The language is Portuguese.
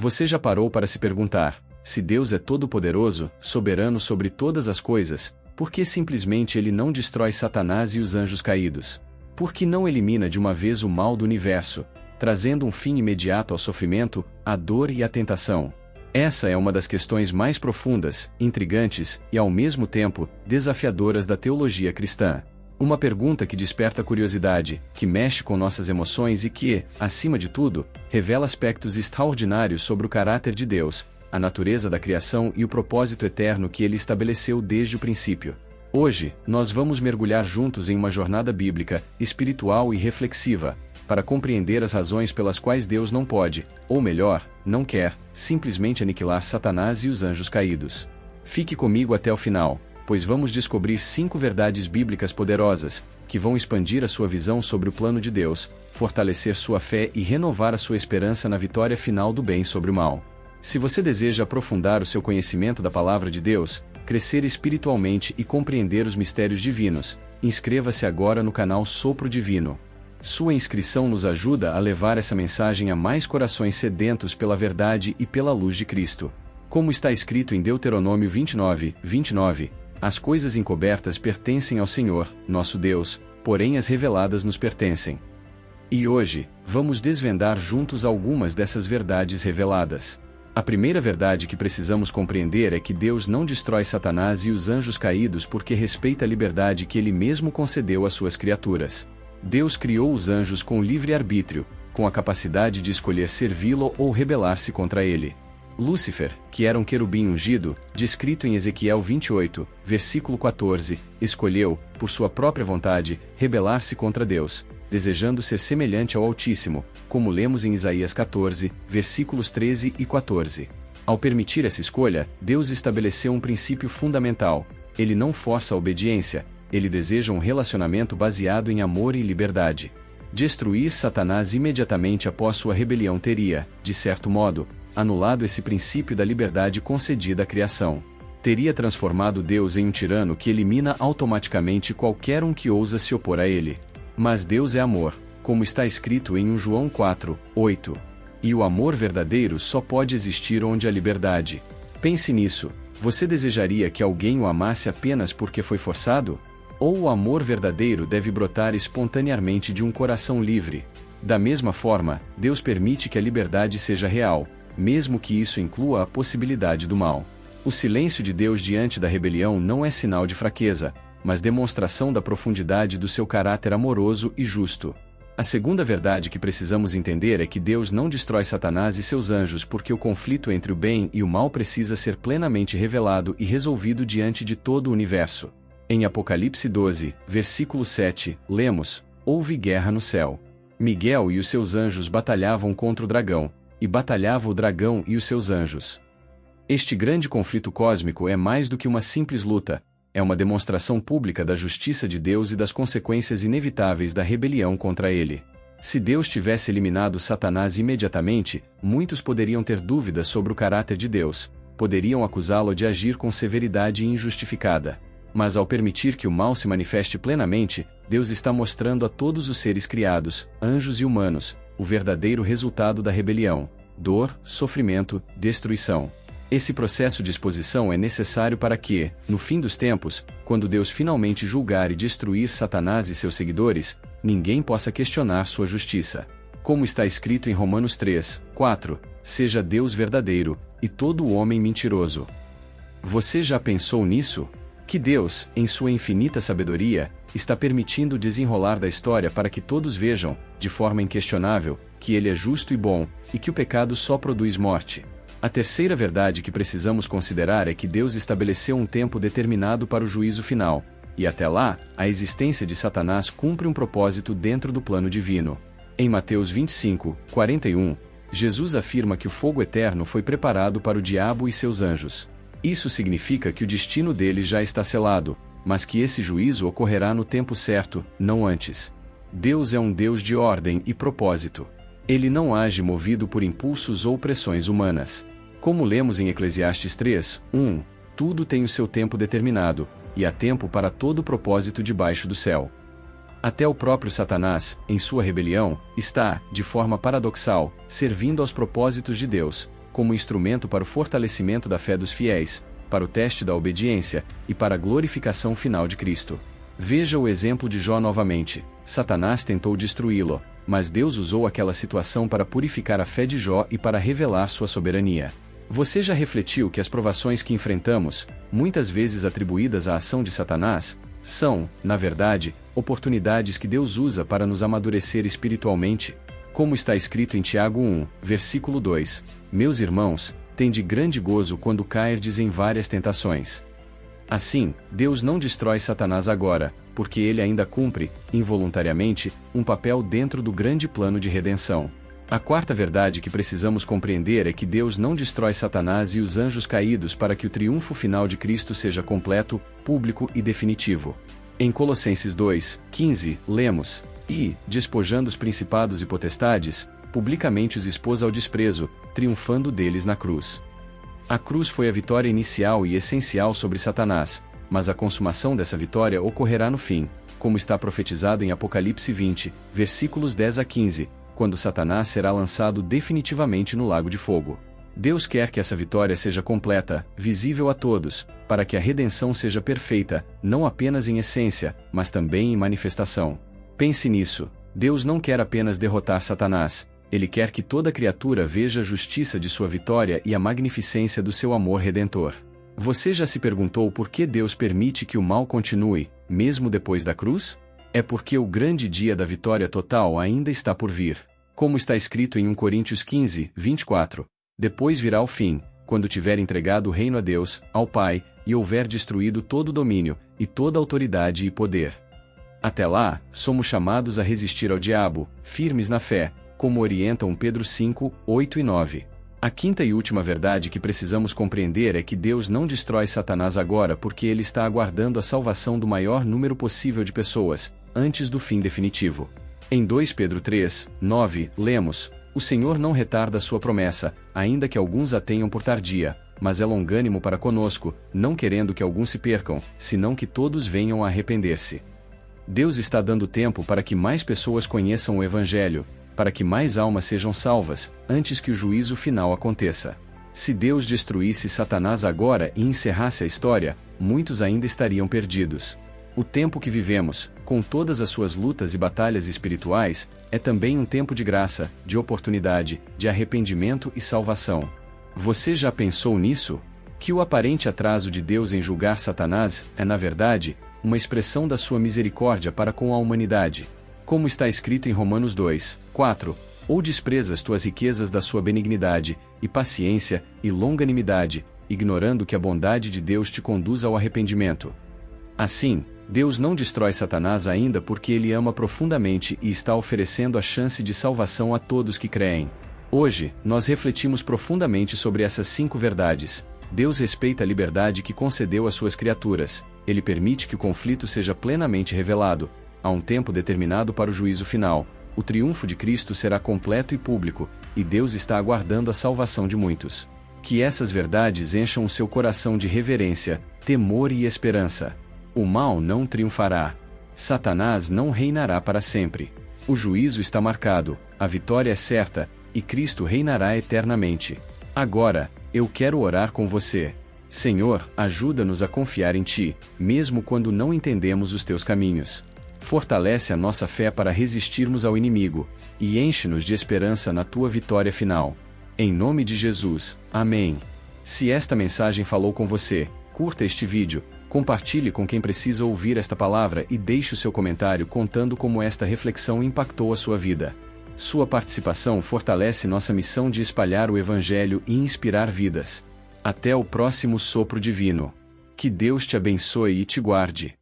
Você já parou para se perguntar, se Deus é todo-poderoso, soberano sobre todas as coisas, por que simplesmente ele não destrói Satanás e os anjos caídos? Por que não elimina de uma vez o mal do universo, trazendo um fim imediato ao sofrimento, à dor e à tentação? Essa é uma das questões mais profundas, intrigantes e, ao mesmo tempo, desafiadoras da teologia cristã. Uma pergunta que desperta curiosidade, que mexe com nossas emoções e que, acima de tudo, revela aspectos extraordinários sobre o caráter de Deus, a natureza da criação e o propósito eterno que ele estabeleceu desde o princípio. Hoje, nós vamos mergulhar juntos em uma jornada bíblica, espiritual e reflexiva, para compreender as razões pelas quais Deus não pode, ou melhor, não quer, simplesmente aniquilar Satanás e os anjos caídos. Fique comigo até o final, pois vamos descobrir 5 verdades bíblicas poderosas, que vão expandir a sua visão sobre o plano de Deus, fortalecer sua fé e renovar a sua esperança na vitória final do bem sobre o mal. Se você deseja aprofundar o seu conhecimento da Palavra de Deus, crescer espiritualmente e compreender os mistérios divinos, inscreva-se agora no canal Sopro Divino. Sua inscrição nos ajuda a levar essa mensagem a mais corações sedentos pela verdade e pela luz de Cristo. Como está escrito em Deuteronômio 29:29, as coisas encobertas pertencem ao Senhor, nosso Deus, porém as reveladas nos pertencem. E hoje, vamos desvendar juntos algumas dessas verdades reveladas. A primeira verdade que precisamos compreender é que Deus não destrói Satanás e os anjos caídos porque respeita a liberdade que ele mesmo concedeu às suas criaturas. Deus criou os anjos com livre arbítrio, com a capacidade de escolher servi-lo ou rebelar-se contra ele. Lúcifer, que era um querubim ungido, descrito em Ezequiel 28, versículo 14, escolheu, por sua própria vontade, rebelar-se contra Deus, desejando ser semelhante ao Altíssimo, como lemos em Isaías 14, versículos 13 e 14. Ao permitir essa escolha, Deus estabeleceu um princípio fundamental: ele não força a obediência, ele deseja um relacionamento baseado em amor e liberdade. Destruir Satanás imediatamente após sua rebelião teria, de certo modo, anulado esse princípio da liberdade concedida à criação. Teria transformado Deus em um tirano que elimina automaticamente qualquer um que ousa se opor a ele. Mas Deus é amor, como está escrito em 1 João 4:8. E o amor verdadeiro só pode existir onde há liberdade. Pense nisso: você desejaria que alguém o amasse apenas porque foi forçado? Ou o amor verdadeiro deve brotar espontaneamente de um coração livre? Da mesma forma, Deus permite que a liberdade seja real, mesmo que isso inclua a possibilidade do mal. O silêncio de Deus diante da rebelião não é sinal de fraqueza, mas demonstração da profundidade do seu caráter amoroso e justo. A segunda verdade que precisamos entender é que Deus não destrói Satanás e seus anjos porque o conflito entre o bem e o mal precisa ser plenamente revelado e resolvido diante de todo o universo. Em Apocalipse 12, versículo 7, lemos: houve guerra no céu. Miguel e os seus anjos batalhavam contra o dragão, e batalhava o dragão e os seus anjos. Este grande conflito cósmico é mais do que uma simples luta, é uma demonstração pública da justiça de Deus e das consequências inevitáveis da rebelião contra ele. Se Deus tivesse eliminado Satanás imediatamente, muitos poderiam ter dúvidas sobre o caráter de Deus, poderiam acusá-lo de agir com severidade injustificada. Mas ao permitir que o mal se manifeste plenamente, Deus está mostrando a todos os seres criados, anjos e humanos, o verdadeiro resultado da rebelião: dor, sofrimento, destruição. Esse processo de exposição é necessário para que, no fim dos tempos, quando Deus finalmente julgar e destruir Satanás e seus seguidores, ninguém possa questionar sua justiça. Como está escrito em Romanos 3:4, seja Deus verdadeiro, e todo o homem mentiroso. Você já pensou nisso? Que Deus, em sua infinita sabedoria, está permitindo o desenrolar da história para que todos vejam, de forma inquestionável, que Ele é justo e bom, e que o pecado só produz morte. A terceira verdade que precisamos considerar é que Deus estabeleceu um tempo determinado para o juízo final, e até lá, a existência de Satanás cumpre um propósito dentro do plano divino. Em Mateus 25:41, Jesus afirma que o fogo eterno foi preparado para o diabo e seus anjos. Isso significa que o destino deles já está selado, mas que esse juízo ocorrerá no tempo certo, não antes. Deus é um Deus de ordem e propósito. Ele não age movido por impulsos ou pressões humanas. Como lemos em Eclesiastes 3:1, tudo tem o seu tempo determinado, e há tempo para todo propósito debaixo do céu. Até o próprio Satanás, em sua rebelião, está, de forma paradoxal, servindo aos propósitos de Deus, como instrumento para o fortalecimento da fé dos fiéis, para o teste da obediência e para a glorificação final de Cristo. Veja o exemplo de Jó novamente. Satanás tentou destruí-lo, mas Deus usou aquela situação para purificar a fé de Jó e para revelar sua soberania. Você já refletiu que as provações que enfrentamos, muitas vezes atribuídas à ação de Satanás, são, na verdade, oportunidades que Deus usa para nos amadurecer espiritualmente? Como está escrito em Tiago 1, versículo 2, Meus irmãos, tende grande gozo quando cairdes em várias tentações. Assim, Deus não destrói Satanás agora, porque ele ainda cumpre, involuntariamente, um papel dentro do grande plano de redenção. A quarta verdade que precisamos compreender é que Deus não destrói Satanás e os anjos caídos para que o triunfo final de Cristo seja completo, público e definitivo. Em Colossenses 2, 15, lemos: E, despojando os principados e potestades, publicamente os expôs ao desprezo, triunfando deles na cruz. A cruz foi a vitória inicial e essencial sobre Satanás, mas a consumação dessa vitória ocorrerá no fim, como está profetizado em Apocalipse 20, versículos 10 a 15, quando Satanás será lançado definitivamente no lago de fogo. Deus quer que essa vitória seja completa, visível a todos, para que a redenção seja perfeita, não apenas em essência, mas também em manifestação. Pense nisso. Deus não quer apenas derrotar Satanás, Ele quer que toda criatura veja a justiça de sua vitória e a magnificência do seu amor redentor. Você já se perguntou por que Deus permite que o mal continue, mesmo depois da cruz? É porque o grande dia da vitória total ainda está por vir. Como está escrito em 1 Coríntios 15, 24, Depois virá o fim, quando tiver entregado o reino a Deus, ao Pai, e houver destruído todo o domínio, e toda autoridade e poder. Até lá, somos chamados a resistir ao diabo, firmes na fé, como orientam Pedro 5, 8 e 9. A quinta e última verdade que precisamos compreender é que Deus não destrói Satanás agora porque ele está aguardando a salvação do maior número possível de pessoas, antes do fim definitivo. Em 2 Pedro 3, 9, lemos: O Senhor não retarda sua promessa, ainda que alguns a tenham por tardia, mas é longânimo para conosco, não querendo que alguns se percam, senão que todos venham a arrepender-se. Deus está dando tempo para que mais pessoas conheçam o Evangelho, para que mais almas sejam salvas, antes que o juízo final aconteça. Se Deus destruísse Satanás agora e encerrasse a história, muitos ainda estariam perdidos. O tempo que vivemos, com todas as suas lutas e batalhas espirituais, é também um tempo de graça, de oportunidade, de arrependimento e salvação. Você já pensou nisso? Que o aparente atraso de Deus em julgar Satanás é, na verdade, uma expressão da sua misericórdia para com a humanidade. Como está escrito em Romanos 2, 4, Ou desprezas tuas riquezas da sua benignidade, e paciência, e longanimidade, ignorando que a bondade de Deus te conduz ao arrependimento. Assim, Deus não destrói Satanás ainda porque ele ama profundamente e está oferecendo a chance de salvação a todos que creem. Hoje, nós refletimos profundamente sobre essas 5 verdades. Deus respeita a liberdade que concedeu às suas criaturas, ele permite que o conflito seja plenamente revelado. Há um tempo determinado para o juízo final, o triunfo de Cristo será completo e público, e Deus está aguardando a salvação de muitos. Que essas verdades encham o seu coração de reverência, temor e esperança. O mal não triunfará. Satanás não reinará para sempre. O juízo está marcado, a vitória é certa, e Cristo reinará eternamente. Agora, eu quero orar com você. Senhor, ajuda-nos a confiar em Ti, mesmo quando não entendemos os Teus caminhos. Fortalece a nossa fé para resistirmos ao inimigo, e enche-nos de esperança na Tua vitória final. Em nome de Jesus, amém. Se esta mensagem falou com você, curta este vídeo, compartilhe com quem precisa ouvir esta palavra e deixe o seu comentário contando como esta reflexão impactou a sua vida. Sua participação fortalece nossa missão de espalhar o Evangelho e inspirar vidas. Até o próximo sopro divino. Que Deus te abençoe e te guarde.